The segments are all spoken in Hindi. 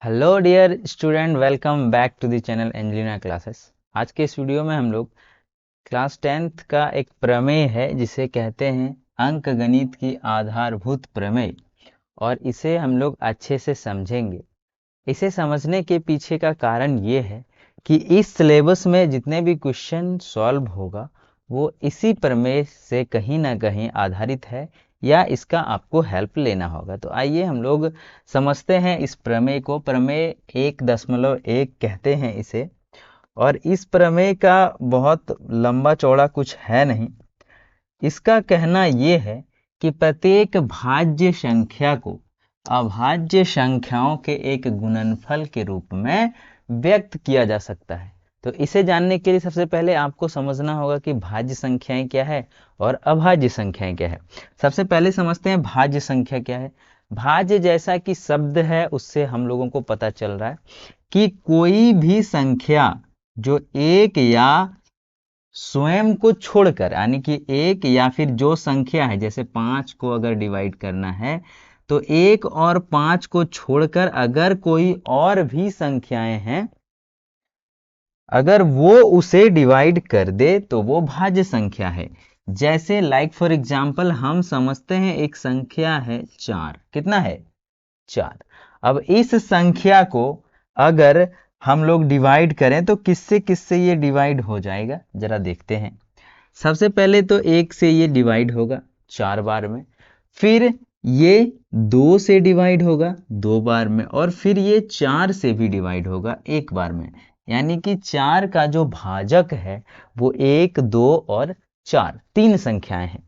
Hello dear student, welcome back to the channel Angelina classes. आज के इस वीडियो में हम लोग क्लास 10th का एक प्रमेय है जिसे कहते हैं अंक गणित की आधारभूत प्रमेय, और इसे हम लोग अच्छे से समझेंगे। इसे समझने के पीछे का कारण ये है कि इस सिलेबस में जितने भी क्वेश्चन सॉल्व होगा वो इसी प्रमेय से कहीं ना कहीं आधारित है या इसका आपको हेल्प लेना होगा। तो आइए हम लोग समझते हैं इस प्रमेय को। प्रमेय 1.1 कहते हैं इसे, और इस प्रमेय का बहुत लंबा चौड़ा कुछ है नहीं। इसका कहना ये है कि प्रत्येक भाज्य संख्या को अभाज्य संख्याओं के एक गुणनफल के रूप में व्यक्त किया जा सकता है। तो इसे जानने के लिए सबसे पहले आपको समझना होगा कि भाज्य संख्याएं क्या है और अभाज्य संख्याएं क्या है। सबसे पहले समझते हैं भाज्य संख्या क्या है। भाज्य जैसा कि शब्द है उससे हम लोगों को पता चल रहा है कि कोई भी संख्या जो एक या स्वयं को छोड़कर, यानी कि एक या फिर जो संख्या है, जैसे 5 को अगर डिवाइड करना है तो 1 और 5 को छोड़कर अगर कोई और भी संख्याएं हैं, अगर वो उसे डिवाइड कर दे तो वो भाज्य संख्या है। जैसे लाइक फॉर एग्जाम्पल हम समझते हैं एक संख्या है 4। कितना है? 4। अब इस संख्या को अगर हम लोग डिवाइड करें तो किससे किससे ये डिवाइड हो जाएगा, जरा देखते हैं। सबसे पहले तो 1 से ये डिवाइड होगा 4 बार में, फिर ये 2 से डिवाइड होगा 2 बार में, और फिर ये 4 से भी डिवाइड होगा 1 बार में। यानी कि 4 का जो भाजक है वो 1, 2 और 4 3 संख्याएं हैं।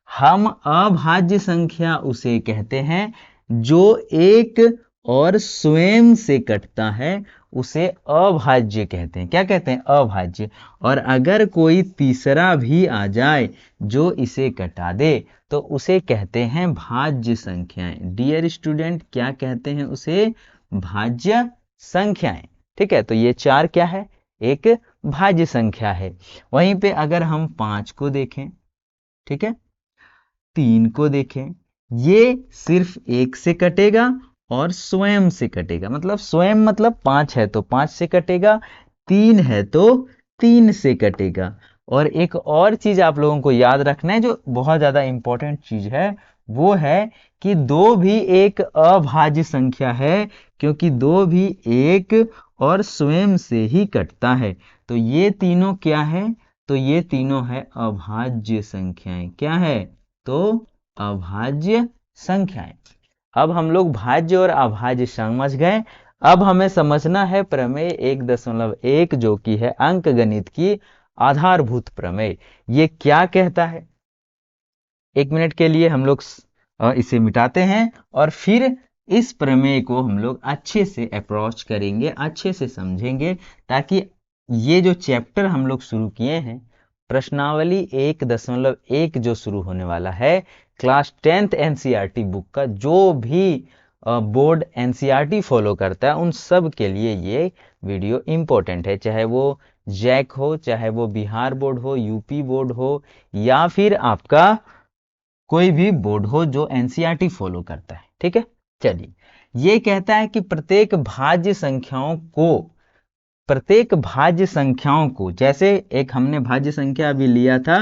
हम अभाज्य संख्या उसे कहते हैं जो एक और स्वयं से कटता है, उसे अभाज्य कहते हैं। क्या कहते हैं? अभाज्य। और अगर कोई तीसरा भी आ जाए जो इसे कटा दे तो उसे कहते हैं भाज्य संख्याएं। डियर स्टूडेंट, क्या कहते हैं उसे? भाज्य संख्याएं। ठीक है, तो ये 4 क्या है? एक भाज्य संख्या है। वहीं पे अगर हम 5 को देखें, ठीक है, 3 को देखें, ये सिर्फ 1 से कटेगा और स्वयं से कटेगा। मतलब स्वयं मतलब 5 है तो 5 से कटेगा, 3 है तो 3 से कटेगा। और एक और चीज आप लोगों को याद रखना है जो बहुत ज्यादा इंपॉर्टेंट चीज है, वो है कि 2 भी एक अभाज्य संख्या है, क्योंकि 2 भी 1 और स्वयं से ही कटता है। तो ये तीनों क्या है? तो ये तीनों है अभाज्य संख्याएं। क्या है? तो अभाज्य संख्याएं। अब हम लोग भाज्य और अभाज्य समझ गए। अब हमें समझना है प्रमेय 1.1 जो कि है अंक गणित की आधारभूत प्रमेय। ये क्या कहता है? 1 मिनट के लिए हम लोग इसे मिटाते हैं और फिर इस प्रमेय को हम लोग अच्छे से अप्रोच करेंगे, अच्छे से समझेंगे, ताकि ये जो चैप्टर हम लोग शुरू किए हैं, प्रश्नावली 1.1 जो शुरू होने वाला है, क्लास 10th एनसीईआरटी बुक का, जो भी बोर्ड एनसीईआरटी फॉलो करता है उन सब के लिए ये वीडियो इंपॉर्टेंट है। चाहे वो जैक हो, चाहे वो बिहार बोर्ड हो, यूपी बोर्ड हो, या फिर आपका कोई भी बोर्ड हो जो एनसीईआरटी फॉलो करता है। ठीक है, चलिए। ये कहता है कि प्रत्येक भाज्य संख्याओं को, जैसे एक हमने भाज्य संख्या अभी लिया था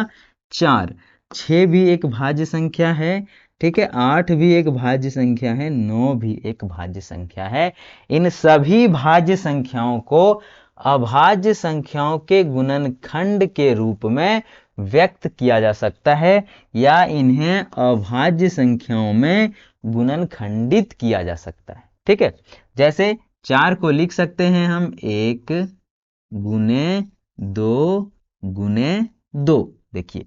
4, 6 भी एक भाज्य संख्या है, ठीक है, 8 भी एक भाज्य संख्या है, 9 भी एक भाज्य संख्या है। इन सभी भाज्य संख्याओं को अभाज्य संख्याओं के गुणनखंड के रूप में व्यक्त किया जा सकता है, या इन्हें अभाज्य संख्याओं में गुणनखंडित किया जा सकता है। ठीक है, जैसे 4 को लिख सकते हैं हम 1 गुने 2 गुने 2। देखिए,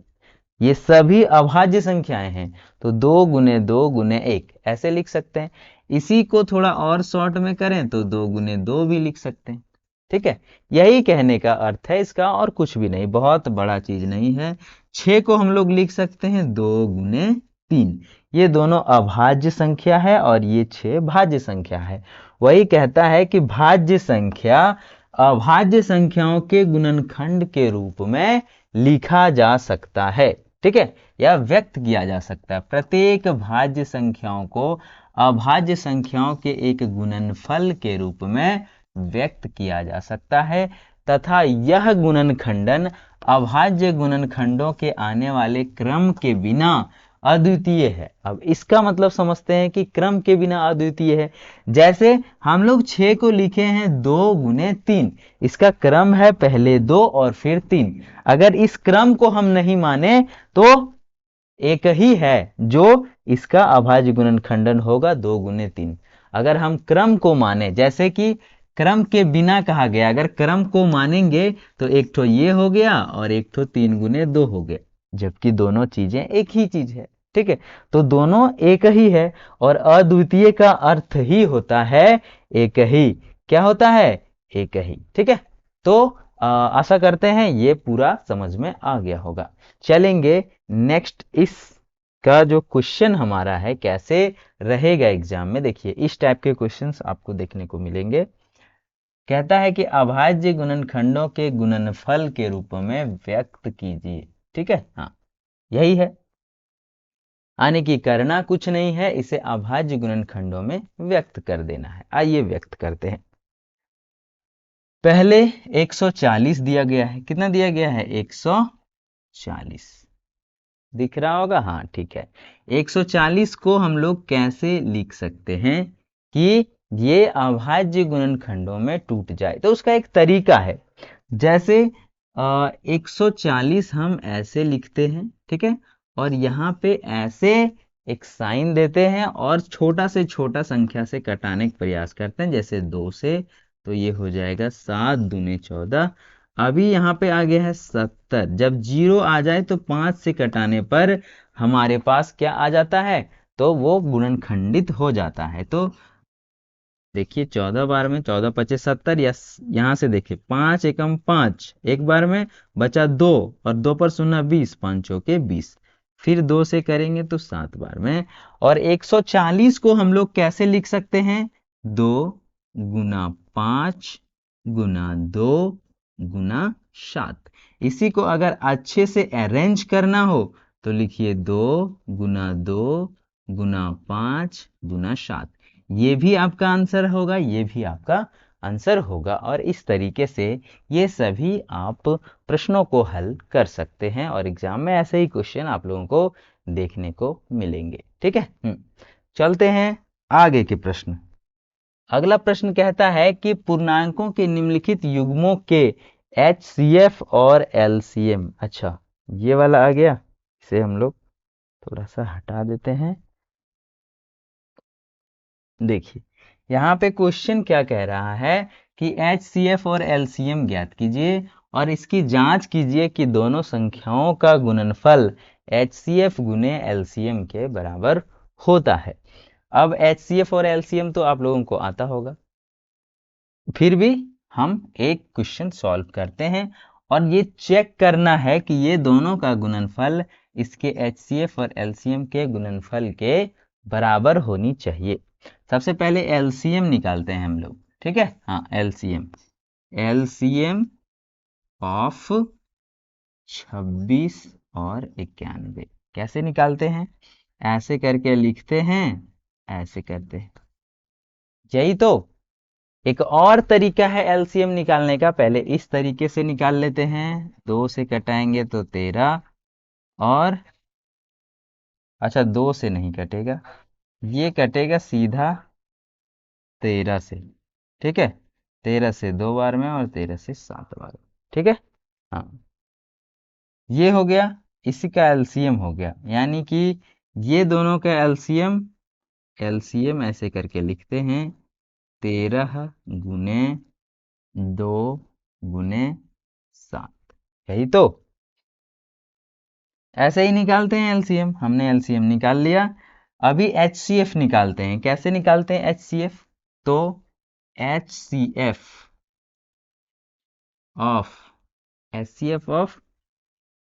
ये सभी अभाज्य संख्याएं हैं, तो 2 गुने 2 गुने 1 ऐसे लिख सकते हैं। इसी को थोड़ा और शॉर्ट में करें तो 2 गुने 2 भी लिख सकते हैं। ठीक है, यही कहने का अर्थ है इसका, और कुछ भी नहीं, बहुत बड़ा चीज नहीं है। 6 को हम लोग लिख सकते हैं 2 गुने 3। ये दोनों अभाज्य संख्या है और ये 6 भाज्य संख्या है। वही कहता है कि भाज्य संख्या अभाज्य संख्याओं के गुणनखंड के रूप में लिखा जा सकता है। ठीक है, या व्यक्त किया जा सकता है। प्रत्येक भाज्य संख्याओं को अभाज्य संख्याओं के एक गुणनफल के रूप में व्यक्त किया जा सकता है तथा यह गुणनखंडन अभाज्य गुणनखंडों के आने वाले क्रम के बिना अद्वितीय है। अब इसका मतलब समझते हैं कि क्रम के बिना अद्वितीय है। जैसे हम लोग 6 को लिखे हैं 2 गुने 3, इसका क्रम है पहले 2 और फिर 3। अगर इस क्रम को हम नहीं माने तो एक ही है जो इसका अभाज्य गुणनखंडन होगा 2 गुने 3। अगर हम क्रम को माने, जैसे कि क्रम के बिना कहा गया, अगर क्रम को मानेंगे तो एक ठो ये हो गया और एक ठो 3 गुने 2 हो गया, जबकि दोनों चीजें एक ही चीज है। ठीक है, तो दोनों एक ही है और अद्वितीय का अर्थ ही होता है एक ही। क्या होता है? एक ही। ठीक है, तो आशा करते हैं ये पूरा समझ में आ गया होगा। चलेंगे नेक्स्ट, इसका जो क्वेश्चन हमारा है कैसे रहेगा एग्जाम में। देखिए इस टाइप के क्वेश्चंस आपको देखने को मिलेंगे। कहता है कि अभाज्य गुणनखंडों के गुणनफल के रूप में व्यक्त कीजिए। ठीक है, हाँ यही है, यानी कि करना कुछ नहीं है, इसे अभाज्य गुणनखंडों में व्यक्त कर देना है। आइए व्यक्त करते हैं। पहले 140 दिया गया है। कितना दिया गया है? 140 दिख रहा होगा, हाँ ठीक है। 140 को हम लोग कैसे लिख सकते हैं कि ये अभाज्य गुणनखंडों में टूट जाए? तो उसका एक तरीका है। जैसे 140 हम ऐसे लिखते हैं, ठीक है, और यहाँ पे ऐसे एक साइन देते हैं और छोटा से छोटा संख्या से कटाने का प्रयास करते हैं। जैसे 2 से, तो ये हो जाएगा 7 दूने 14। अभी यहाँ पे आ गया है 70। जब 0 आ जाए तो 5 से कटाने पर हमारे पास क्या आ जाता है? तो वो गुणनखंडित हो जाता है। तो देखिए 14 बार में 14 पचे 70, या यहाँ से देखिए 5 एकम 5 एक बार में बचा 2 और 2 पर 0 20, 5 चौके 20। फिर 2 से करेंगे तो 7 बार में। और 140 को हम लोग कैसे लिख सकते हैं? 2 गुना 5 गुना 2 गुना 7। इसी को अगर अच्छे से अरेंज करना हो तो लिखिए 2 गुना 2 गुना 5 गुना 7। ये भी आपका आंसर होगा, ये भी आपका आंसर होगा। और इस तरीके से ये सभी आप प्रश्नों को हल कर सकते हैं और एग्जाम में ऐसे ही क्वेश्चन आप लोगों को देखने को मिलेंगे। ठीक है, चलते हैं आगे के प्रश्न। अगला प्रश्न कहता है कि पूर्णांकों के निम्नलिखित युग्मों के HCF और LCM। अच्छा, ये वाला आ गया, इसे हम लोग थोड़ा सा हटा देते हैं। देखिए यहाँ पे क्वेश्चन क्या कह रहा है कि HCF और LCM ज्ञात कीजिए और इसकी जांच कीजिए कि दोनों संख्याओं का गुणनफल HCF गुने LCM के बराबर होता है। अब HCF और LCM तो आप लोगों को आता होगा, फिर भी हम एक क्वेश्चन सॉल्व करते हैं और ये चेक करना है कि ये दोनों का गुणनफल इसके HCF और LCM के गुणनफल के बराबर होनी चाहिए। सबसे पहले LCM निकालते हैं हम लोग। ठीक है, हाँ LCM ऑफ 26 और 91 कैसे निकालते हैं? ऐसे करके लिखते हैं, ऐसे करते हैं। यही तो एक और तरीका है LCM निकालने का। पहले इस तरीके से निकाल लेते हैं, 2 से कटाएंगे तो 13, और अच्छा 2 से नहीं कटेगा, ये कटेगा सीधा 13 से। ठीक है, 13 से 2 बार में और 13 से 7 बार में। ठीक है, हाँ ये हो गया, इसी का LCM हो गया। यानी कि ये दोनों का LCM ऐसे करके लिखते हैं, 13 गुने 2 गुने 7। यही तो, ऐसे ही निकालते हैं LCM। हमने LCM निकाल लिया। अभी HCF निकालते हैं। कैसे निकालते हैं HCF? तो HCF ऑफ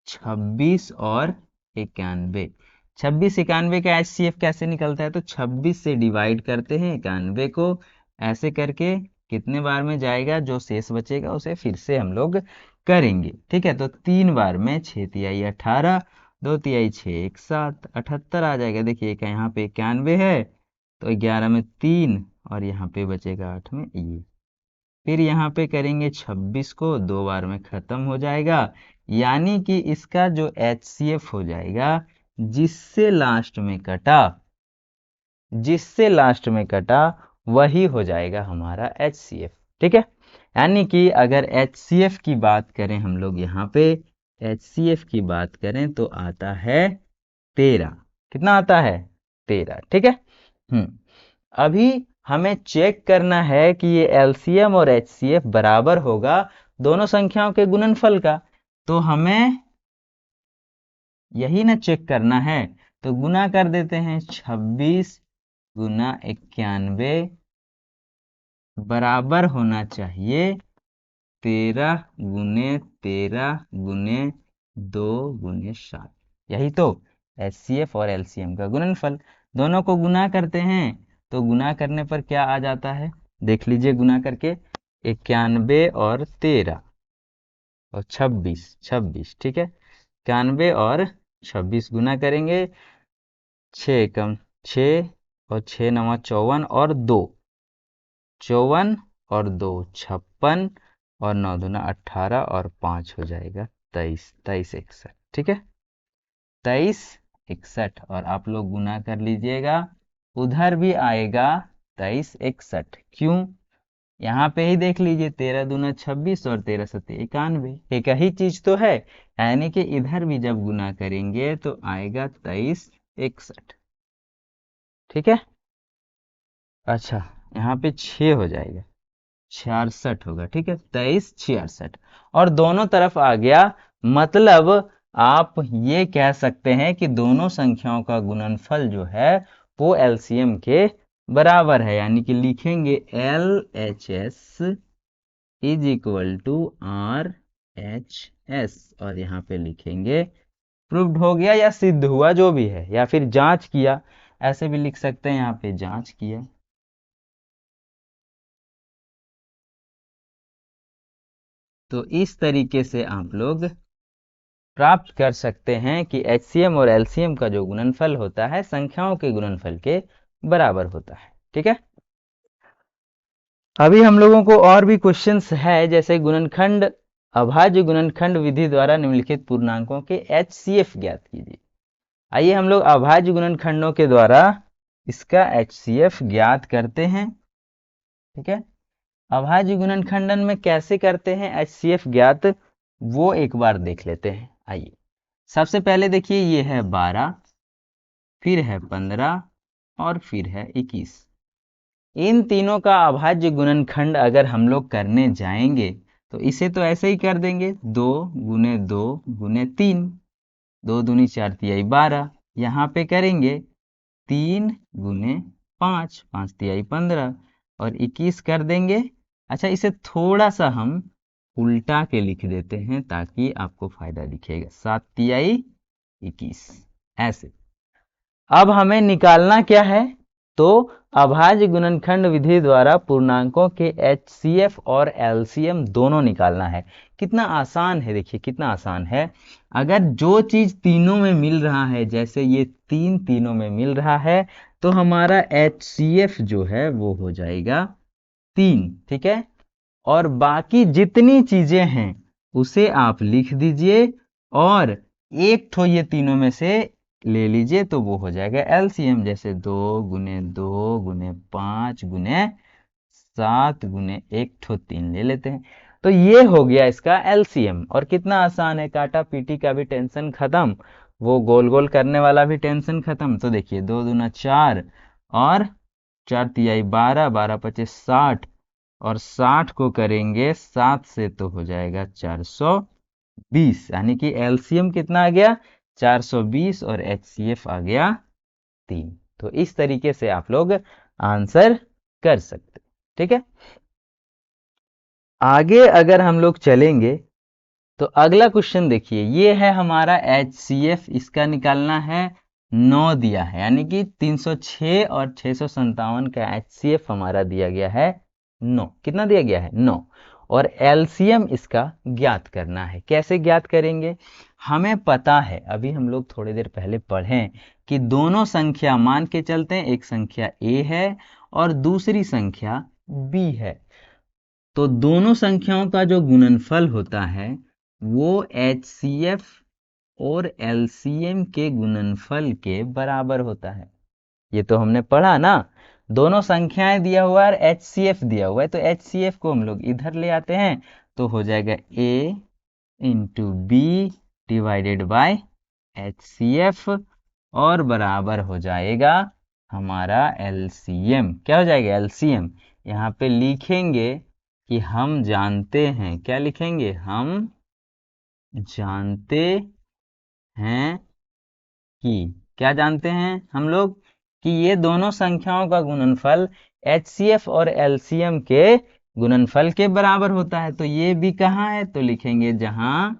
26 और 91। 26 91 का HCF कैसे निकलता है? तो 26 से डिवाइड करते हैं 91 को, ऐसे करके कितने बार में जाएगा, जो शेष बचेगा उसे फिर से हम लोग करेंगे। ठीक है, तो 3 बार में 6 तिहाई 18, 2 तिहाई 6 1 7, 78 आ जाएगा। देखिए यहाँ पे 91 है तो 11 में 3 और यहाँ पे बचेगा 8 में ये। फिर यहाँ पे करेंगे 26 को, 2 बार में खत्म हो जाएगा, यानी कि इसका जो HCF हो जाएगा, जिससे लास्ट में कटा वही हो जाएगा हमारा HCF। ठीक है, यानी कि अगर HCF की बात करें हम लोग, यहाँ पे HCF की बात करें तो आता है 13। कितना आता है? 13। ठीक है। अभी हमें चेक करना है कि ये LCM और HCF बराबर होगा दोनों संख्याओं के गुणनफल का, तो हमें यही ना चेक करना है। तो गुना कर देते हैं, 26 गुना 91 बराबर होना चाहिए 13 गुने 13 गुने 2 गुने 7। यही तो HCF और LCM का गुणनफल। दोनों को गुना करते हैं तो गुना करने पर क्या आ जाता है, देख लीजिए गुना करके, 91 और 13 और 26। ठीक है, 91 और 26 गुना करेंगे, 6 कम 6 और 6 नवा 54 और 2, 54 और 2 56 और 9 दूना 18 और 5 हो जाएगा 23, 23 61। ठीक है, 23 61 और आप लोग गुना कर लीजिएगा, उधर भी आएगा 23 61। क्यों? यहाँ पे ही देख लीजिए, 13 दूना 26 और 13 सत्ते 91, एक ही चीज तो है, यानी कि इधर भी जब गुना करेंगे तो आएगा 23 61। ठीक है, अच्छा यहाँ पे 6 हो जाएगा, 66 होगा। ठीक है, 23 66 और दोनों तरफ आ गया, मतलब आप ये कह सकते हैं कि दोनों संख्याओं का गुणनफल जो है वो LCM के बराबर है, यानी कि लिखेंगे LHS is equal to RHS और यहाँ पे लिखेंगे प्रूव्ड हो गया या सिद्ध हुआ, जो भी है, या फिर जांच किया, ऐसे भी लिख सकते हैं, यहाँ पे जांच किया। तो इस तरीके से आप लोग प्राप्त कर सकते हैं कि HCM और LCM का जो गुणनफल होता है संख्याओं के गुणनफल के बराबर होता है। ठीक है, अभी हम लोगों को और भी क्वेश्चंस है, जैसे गुणनखंड अभाज्य गुणनखंड विधि द्वारा निम्नलिखित पूर्णांकों के HCF ज्ञात कीजिए। आइए हम लोग अभाज्य गुणनखंडों के द्वारा इसका HCF ज्ञात करते हैं। ठीक है, अभाज्य गुणनखंडन में कैसे करते हैं HCF ज्ञात, वो एक बार देख लेते हैं। आइए, सबसे पहले देखिए, ये है 12, फिर है 15 और फिर है 21। इन तीनों का अभाज्य गुणनखंड अगर हम लोग करने जाएंगे तो इसे तो ऐसे ही कर देंगे, 2 गुने 2 गुने 3, 2 दूनी 4 तिहाई 12। यहाँ पे करेंगे 3 गुने 5, 5 तिहाई 15 और 21 कर देंगे। अच्छा, इसे थोड़ा सा हम उल्टा के लिख देते हैं ताकि आपको फायदा दिखेगा, 7 तिहाई 21 ऐसे। अब हमें निकालना क्या है, तो अभाज्य गुणनखंड विधि द्वारा पूर्णांकों के HCF और LCM दोनों निकालना है। कितना आसान है, देखिए कितना आसान है। अगर जो चीज तीनों में मिल रहा है, जैसे ये तीनों में मिल रहा है, तो हमारा HCF जो है वो हो जाएगा 3। ठीक है, और बाकी जितनी चीजें हैं उसे आप लिख दीजिए और एक ठो ये तीनों में से ले लीजिए, तो वो हो जाएगा LCM। जैसे 2 गुने 2 गुने 5 गुने 7 गुने 1 ठो 3 ले लेते हैं, तो ये हो गया इसका LCM। और कितना आसान है, काटा पीटी का भी टेंशन खत्म, वो गोल गोल करने वाला भी टेंशन खत्म। तो देखिए, 2 दूना 4 और 4 तिहाई 12, 12 पचे 60 और 60 को करेंगे 7 से तो हो जाएगा 420, यानी कि LCM कितना आ गया, 420 और HCF आ गया 3। तो इस तरीके से आप लोग आंसर कर सकते। ठीक है, आगे अगर हम लोग चलेंगे तो अगला क्वेश्चन देखिए, ये है हमारा HCF, इसका निकालना है 9 दिया है, यानी कि 306 और 657 का HCF हमारा दिया गया है 9। कितना दिया गया है, 9। और LCM इसका ज्ञात करना है। कैसे ज्ञात करेंगे, हमें पता है, अभी हम लोग थोड़ी देर पहले पढ़ें कि दोनों संख्या मान के चलते हैं, एक संख्या a है और दूसरी संख्या b है, तो दोनों संख्याओं का जो गुणनफल होता है वो HCF और LCM के गुणनफल के बराबर होता है। ये तो हमने पढ़ा ना, दोनों संख्याएं दिया हुआ है और HCF दिया हुआ है, तो HCF को हम लोग इधर ले आते हैं, तो हो जाएगा A into b divided by HCF और बराबर हो जाएगा हमारा LCM। क्या हो जाएगा LCM? यहाँ पे लिखेंगे कि हम जानते हैं, क्या लिखेंगे, हम जानते हैं कि, क्या जानते हैं हम लोग, कि ये दोनों संख्याओं का गुणनफल HCF और LCM के गुणनफल के बराबर होता है। तो ये भी कहाँ है, तो लिखेंगे जहां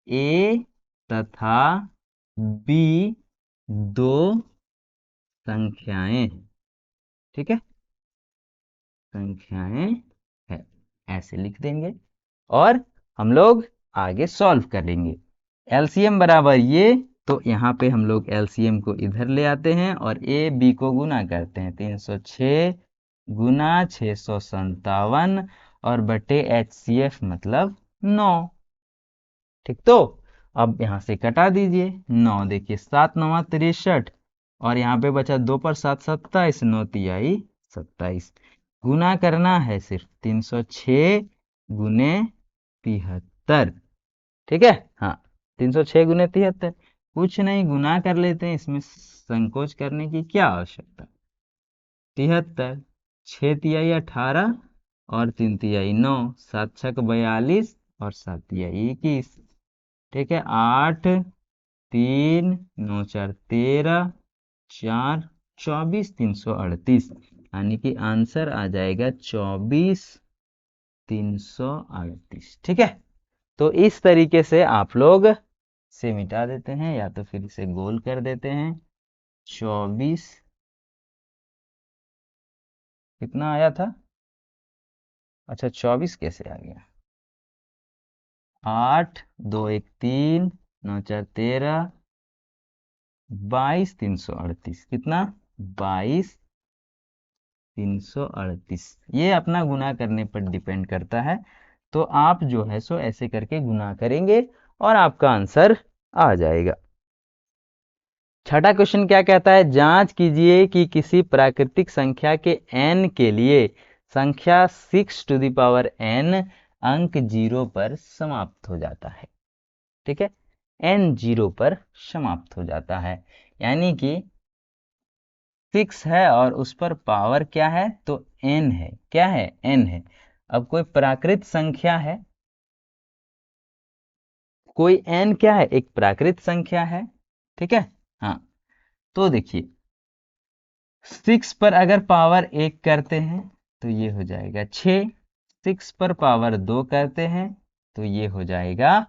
A तथा B दो संख्याएं, ठीक है, संख्याएं है, ऐसे लिख देंगे और हम लोग आगे सॉल्व करेंगे। LCM बराबर ये, तो यहाँ पे हम लोग LCM को इधर ले आते हैं और A B को गुना करते हैं, 306 गुना 657 और बटे HCF मतलब 9। ठीक, तो अब यहाँ से कटा दीजिए 9, देखिए 7 9 63 और यहाँ पे बचा 2 पर 7 27, 9 तिहाई 27। गुना करना है सिर्फ 306 गुने 73, ठीक है, हाँ 306 गुने 73, कुछ नहीं गुना कर लेते हैं, इसमें संकोच करने की क्या आवश्यकता। 73, 6 तिहाई 18 और 3 तिहाई 9, 7 छक 42 और 7 तिहाई 21, ठीक है, 8 3 9 4 13 4 24 338, यानी कि आंसर आ जाएगा 24 338, ठीक है। तो इस तरीके से आप लोग से मिटा देते हैं या तो फिर इसे गोल कर देते हैं। 24 कितना आया था, अच्छा 24 कैसे आ गया, 8 2 1 3 9 4 13 22 338, कितना 22 338, ये अपना गुना करने पर डिपेंड करता है। तो आप जो है सो ऐसे करके गुना करेंगे और आपका आंसर आ जाएगा। छठा क्वेश्चन क्या कहता है, जांच कीजिए कि किसी प्राकृतिक संख्या के n के लिए संख्या 6 टू द पावर n अंक 0 पर समाप्त हो जाता है। ठीक है, n 0 पर समाप्त हो जाता है, यानी कि 6 है और उस पर पावर क्या है, तो n है, क्या है, n है। अब कोई प्राकृत संख्या है, कोई n क्या है, एक प्राकृत संख्या है, ठीक है, हाँ, तो देखिए 6 पर अगर पावर 1 करते हैं तो ये हो जाएगा 6, 6 पर पावर 2 करते हैं तो ये हो जाएगा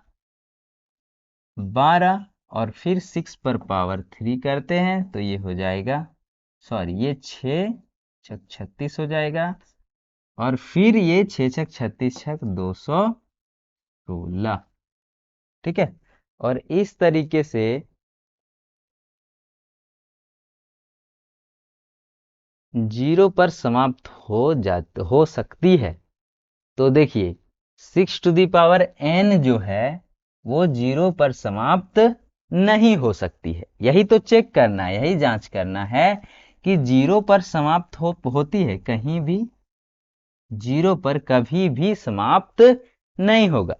12 और फिर 6 पर पावर 3 करते हैं तो ये हो जाएगा, सॉरी ये 6 छक 36 हो जाएगा और फिर ये 6 छक 36 छक 216, ठीक है। और इस तरीके से जीरो पर समाप्त हो सकती है। तो देखिए 6 टू दी पावर n जो है वो 0 पर समाप्त नहीं हो सकती है, यही तो चेक करना है, यही जांच करना है कि 0 पर समाप्त होती है, कहीं भी 0 पर कभी भी समाप्त नहीं होगा।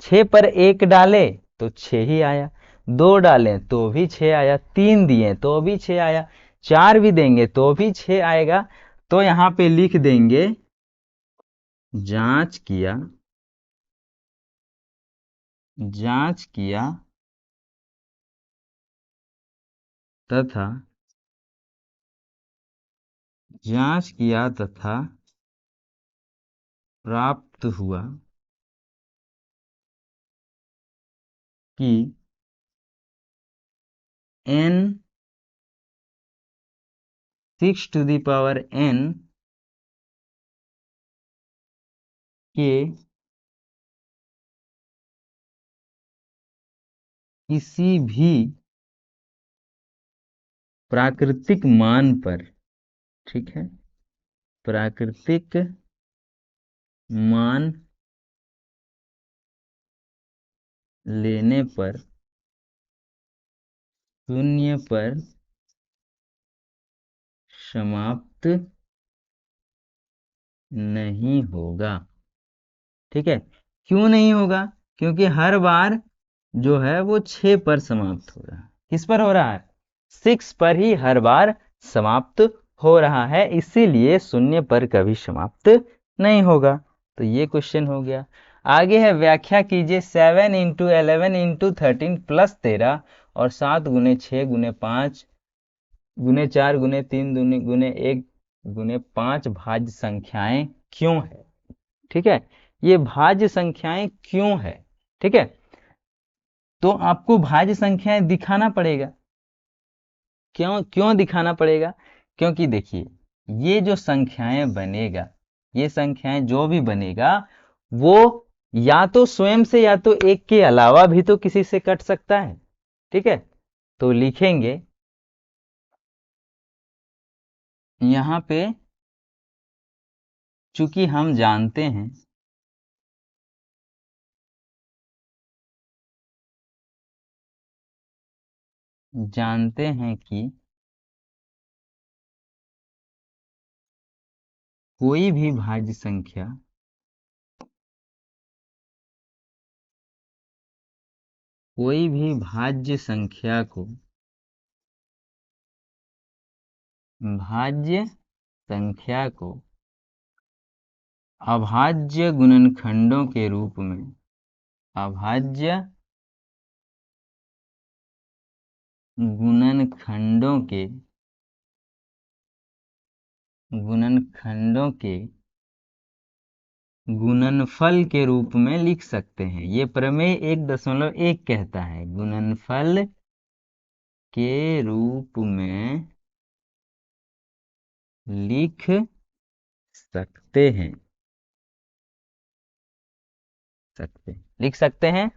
6 पर 1 डाले तो 6 ही आया, 2 डालें तो भी 6 आया, 3 दिए तो भी 6 आया, 4 भी देंगे तो भी 6 आएगा। तो यहां पे लिख देंगे जांच किया, जांच किया तथा जांच किया तथा प्राप्त हुआ कि n 6 to the power n के किसी भी प्राकृतिक मान पर, ठीक है, प्राकृतिक मान लेने पर शून्य पर समाप्त नहीं होगा। ठीक है, क्यों नहीं होगा? क्योंकि हर बार जो है वो 6 पर समाप्त हो रहा है। किस पर हो रहा है? 6 पर ही हर बार समाप्त हो रहा है, इसीलिए शून्य पर कभी समाप्त नहीं होगा। तो ये क्वेश्चन हो गया। आगे है, व्याख्या कीजिए 7 इंटू 11 इंटू 13 प्लस 13 और 7 गुने 6 गुने 5 गुने 4 गुने 3 गुने 1 गुने 5 भाज्य संख्याएं क्यों है? ठीक है, ये भाज्य संख्याएं क्यों है? ठीक है, तो आपको भाज्य संख्याएं दिखाना पड़ेगा। क्यों क्यों दिखाना पड़ेगा? क्योंकि देखिए, ये जो संख्याएं बनेगा, ये संख्याएं जो भी बनेगा वो या तो स्वयं से या तो एक के अलावा भी तो किसी से कट सकता है। ठीक है, तो लिखेंगे यहां पे, चूंकि हम जानते हैं कि कोई भी भाज्य संख्या को भाज्य संख्या को अभाज्य गुणनखंडों के रूप में, अभाज्य गुणनखंडों के गुणनफल के रूप में लिख सकते हैं। ये प्रमेय 1.1 कहता है, गुणनफल के रूप में लिख सकते हैं।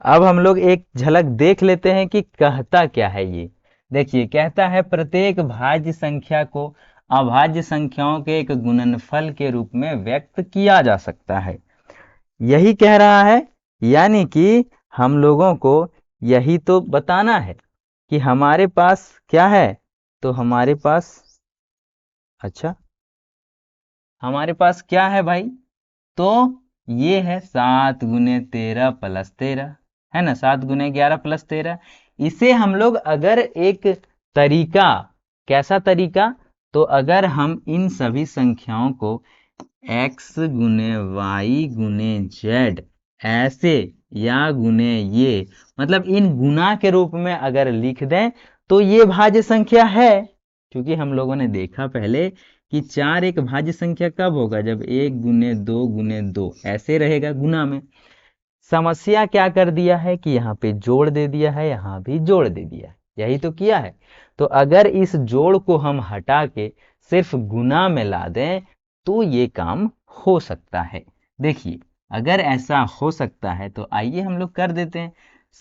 अब हम लोग एक झलक देख लेते हैं कि कहता क्या है ये। देखिए, कहता है प्रत्येक भाज्य संख्या को अभाज्य संख्याओं के एक गुणनफल के रूप में व्यक्त किया जा सकता है, यही कह रहा है। यानी कि हम लोगों को यही तो बताना है कि हमारे पास क्या है। तो हमारे पास, अच्छा, हमारे पास क्या है भाई? तो ये है 7 गुने 13 प्लस 13, है ना, 7 गुने 11 प्लस 13। इसे हम लोग अगर एक तरीका, कैसा तरीका? तो अगर हम इन सभी संख्याओं को x गुने y गुने z ऐसे, या गुने ये, मतलब इन गुना के रूप में अगर लिख दें तो ये भाज्य संख्या है। क्योंकि हम लोगों ने देखा पहले कि 4 एक भाज्य संख्या कब होगा? जब 1 गुने 2 ऐसे रहेगा गुना में। समस्या क्या कर दिया है कि यहाँ पे जोड़ दे दिया है, यहाँ भी जोड़ दे दिया है, यही तो किया है। तो अगर इस जोड़ को हम हटा के सिर्फ गुना में ला दें तो ये काम हो सकता है। देखिए, अगर ऐसा हो सकता है तो आइए हम लोग कर देते हैं।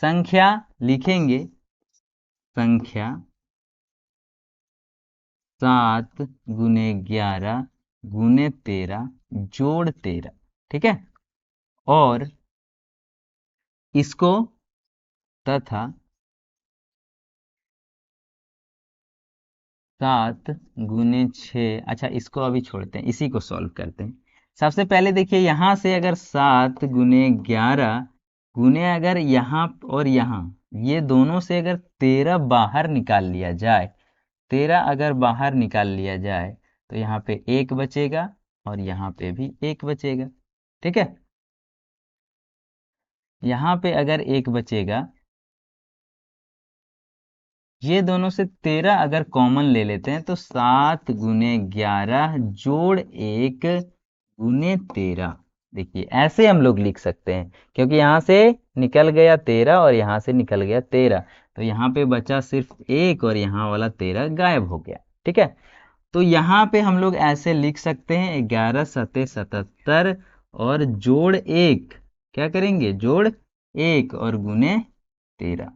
संख्या लिखेंगे, संख्या 7 गुने 11 गुने 13 जोड़ 13, ठीक है, और इसको तथा 7 गुने 6, अच्छा इसको अभी छोड़ते हैं, इसी को सॉल्व करते हैं। सबसे पहले देखिए, यहां से अगर 7 गुने 11 गुने अगर यहाँ और यहाँ, ये दोनों से अगर 13 बाहर निकाल लिया जाए, 13 अगर बाहर निकाल लिया जाए तो यहाँ पे 1 बचेगा और यहाँ पे भी 1 बचेगा। ठीक है, यहाँ पे अगर 1 बचेगा, ये दोनों से 13 अगर कॉमन ले लेते हैं तो 7 गुने 11 जोड़ 1 गुने 13। देखिए, ऐसे हम लोग लिख सकते हैं, क्योंकि यहाँ से निकल गया 13 और यहाँ से निकल गया 13, तो यहाँ पे बचा सिर्फ 1 और यहाँ वाला 13 गायब हो गया। ठीक है, तो यहाँ पे हम लोग ऐसे लिख सकते हैं 11 सते 77 और जोड़ 1, क्या करेंगे? जोड़ 1 और गुने 13।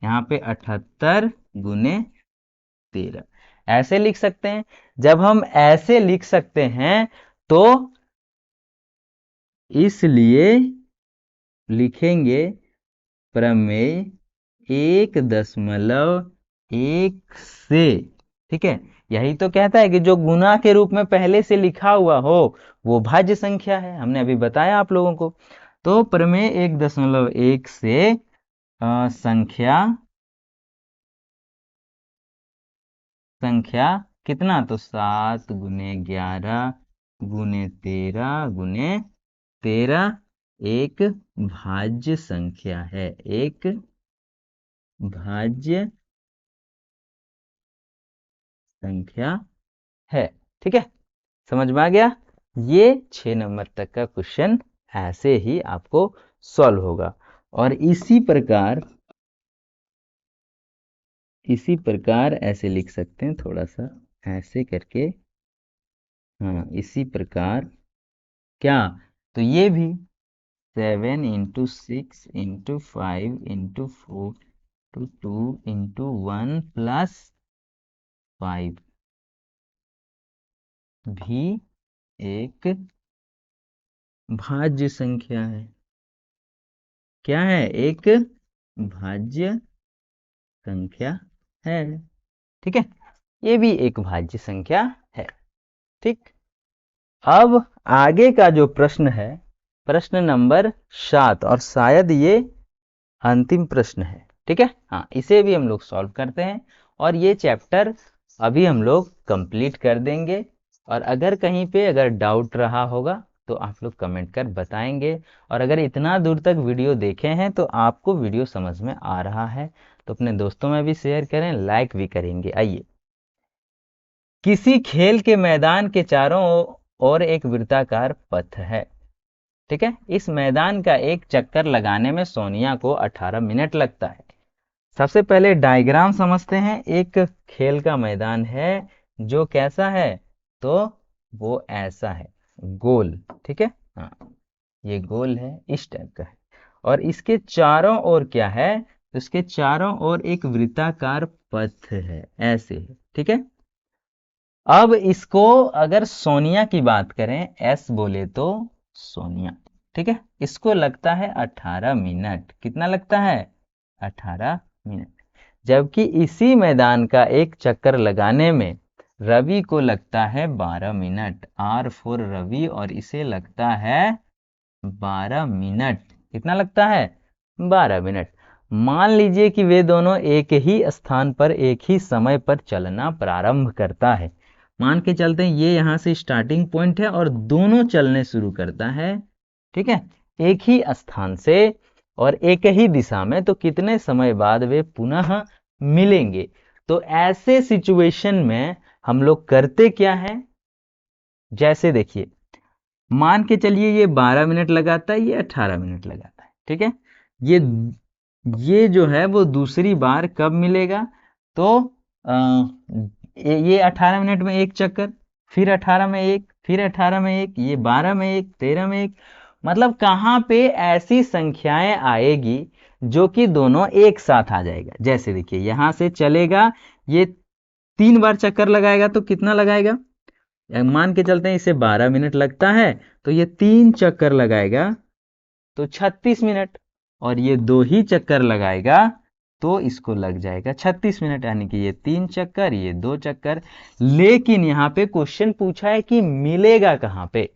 यहाँ पे 78 गुने 13 ऐसे लिख सकते हैं। जब हम ऐसे लिख सकते हैं तो इसलिए लिखेंगे प्रमेय 1.1 से। ठीक है, यही तो कहता है कि जो गुना के रूप में पहले से लिखा हुआ हो वो भाज्य संख्या है, हमने अभी बताया आप लोगों को। तो प्रमेय 1.1 से संख्या कितना, तो 7 गुने 11 गुने 13 गुने 13 एक भाज्य संख्या है, एक भाज्य संख्या है। ठीक है, समझ में आ गया। ये 6 नंबर तक का क्वेश्चन ऐसे ही आपको सॉल्व होगा। और इसी प्रकार ऐसे लिख सकते हैं, थोड़ा सा ऐसे करके, हाँ इसी प्रकार। क्या, तो ये भी 7 into 6 into 5 into 4 to 2 into 1 plus 5 भी एक भाज्य संख्या है। क्या है, एक भाज्य संख्या है। ठीक है, ये भी एक भाज्य संख्या है। ठीक, अब आगे का जो प्रश्न है, प्रश्न नंबर 7, और शायद ये अंतिम प्रश्न है। ठीक है, हाँ इसे भी हम लोग सॉल्व करते हैं और ये चैप्टर अभी हम लोग कंप्लीट कर देंगे। और अगर कहीं पे अगर डाउट रहा होगा तो आप लोग कमेंट कर बताएंगे। और अगर इतना दूर तक वीडियो देखे हैं तो आपको वीडियो समझ में आ रहा है तो अपने दोस्तों में भी शेयर करें, लाइक भी करेंगे। आइए, किसी खेल के मैदान के चारों ओर एक वृत्ताकार पथ है। ठीक है, इस मैदान का एक चक्कर लगाने में सोनिया को 18 मिनट लगता है। सबसे पहले डायग्राम समझते हैं। एक खेल का मैदान है जो कैसा है, तो वो ऐसा है, गोल। ठीक है, हाँ ये गोल है, इस टाइप का है। और इसके चारों ओर क्या है, तो इसके चारों ओर एक वृत्ताकार पथ है, ऐसे है। ठीक है, अब इसको अगर सोनिया की बात करें, एस बोले तो सोनिया। ठीक है, इसको लगता है 18 मिनट। कितना लगता है, 18 मिनट। जबकि इसी मैदान का एक चक्कर लगाने में रवि को लगता है 12 मिनट। आर फॉर रवि, और इसे लगता है 12 मिनट। कितना लगता है, 12 मिनट। मान लीजिए कि वे दोनों एक ही स्थान पर एक ही समय पर चलना प्रारंभ करता है। मान के चलते हैं ये यहाँ से स्टार्टिंग पॉइंट है और दोनों चलने शुरू करता है। ठीक है, एक ही स्थान से और एक ही दिशा में, तो कितने समय बाद वे पुनः मिलेंगे। तो ऐसे सिचुएशन में हम लोग करते क्या है, जैसे देखिए, मान के चलिए ये 12 मिनट लगाता है, ये 18 मिनट लगाता है। ठीक है, ये ये जो है वो दूसरी बार कब मिलेगा, तो ये 18 मिनट में एक चक्कर, फिर 18 में एक, फिर 18 में एक, ये 12 में एक, 13 में एक। मतलब कहाँ पे ऐसी संख्याएं आएगी जो कि दोनों एक साथ आ जाएगा। जैसे देखिए, यहां से चलेगा, ये 3 बार चक्कर लगाएगा तो कितना लगाएगा, मान के चलते हैं इसे 12 मिनट लगता है, तो ये 3 चक्कर लगाएगा तो 36 मिनट, और ये 2 ही चक्कर लगाएगा तो इसको लग जाएगा 36 मिनट। यानी कि ये 3 चक्कर, ये 2 चक्कर। लेकिन यहाँ पे क्वेश्चन पूछा है कि मिलेगा कहाँ पे,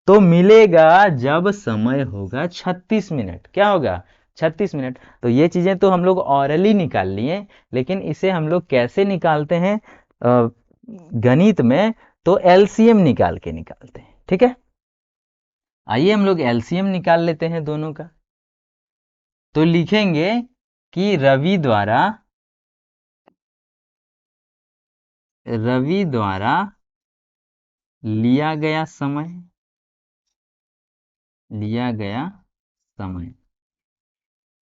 तो मिलेगा जब समय होगा 36 मिनट। क्या होगा, 36 मिनट। तो ये चीजें तो हम लोग ऑरली निकाल लिए, लेकिन इसे हम लोग कैसे निकालते हैं गणित में, तो एलसीएम निकाल के निकालते हैं। ठीक है, आइए हम लोग एलसीएम निकाल लेते हैं दोनों का। तो लिखेंगे कि रवि द्वारा लिया गया समय,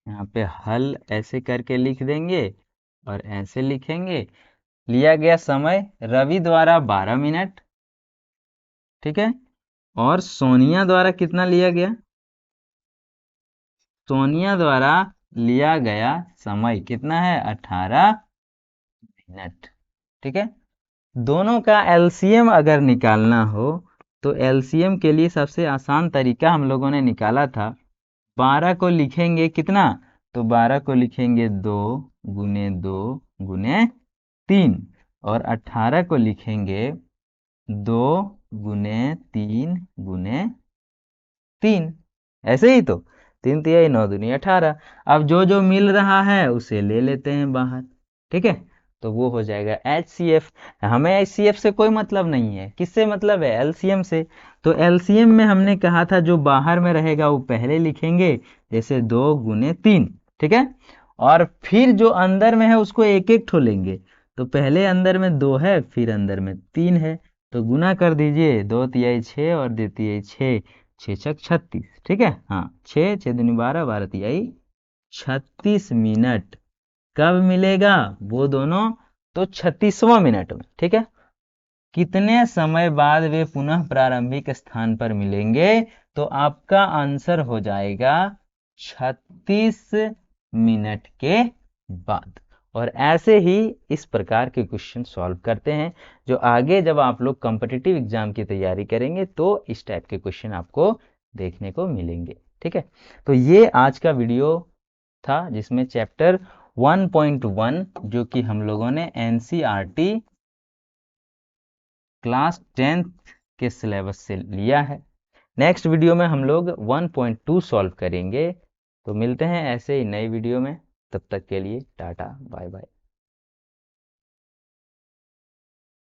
यहाँ पे हल ऐसे करके लिख देंगे और ऐसे लिखेंगे। लिया गया समय रवि द्वारा 12 मिनट। ठीक है, और सोनिया द्वारा कितना लिया गया, सोनिया द्वारा लिया गया समय कितना है? 18 मिनट। ठीक है। दोनों का एलसीएम अगर निकालना हो तो एलसीएम के लिए सबसे आसान तरीका हम लोगों ने निकाला था। 12 को लिखेंगे कितना? तो 12 को लिखेंगे 2 गुने 2 गुने 3, और 18 को लिखेंगे 2 गुने 3 गुने 3। ऐसे ही तो 3 तिहाई 9 दूनी 18। अब जो जो मिल रहा है उसे ले लेते हैं बाहर। ठीक है, तो वो हो जाएगा HCF। हमें HCF से कोई मतलब नहीं है, किससे मतलब है? एलसीएम से। तो एलसीएम में हमने कहा था जो बाहर में रहेगा वो पहले लिखेंगे, जैसे 2 गुने 3। ठीक है, और फिर जो अंदर में है उसको एक एक ठो लेंगे। तो पहले अंदर में 2 है, फिर अंदर में 3 है, तो गुना कर दीजिए। 2 तिहाई 6 और 2 तिहाई 6, 6 छक 36। ठीक है, हाँ, 6 6 दूनी 12, 12 तिहाई 36 मिनट। कब मिलेगा वो दोनों? तो 36वां मिनट में। ठीक है, कितने समय बाद वे पुनः प्रारंभिक स्थान पर मिलेंगे? तो आपका आंसर हो जाएगा 36 मिनट के बाद। और ऐसे ही इस प्रकार के क्वेश्चन सॉल्व करते हैं, जो आगे जब आप लोग कॉम्पिटिटिव एग्जाम की तैयारी करेंगे तो इस टाइप के क्वेश्चन आपको देखने को मिलेंगे। ठीक है, तो ये आज का वीडियो था जिसमें चैप्टर 1.1 जो कि हम लोगों ने एनसीईआरटी क्लास 10th के सिलेबस से लिया है। नेक्स्ट वीडियो में हम लोग 1.2 सॉल्व करेंगे। तो मिलते हैं ऐसे ही नई वीडियो में, तब तक के लिए टाटा बाय बाय।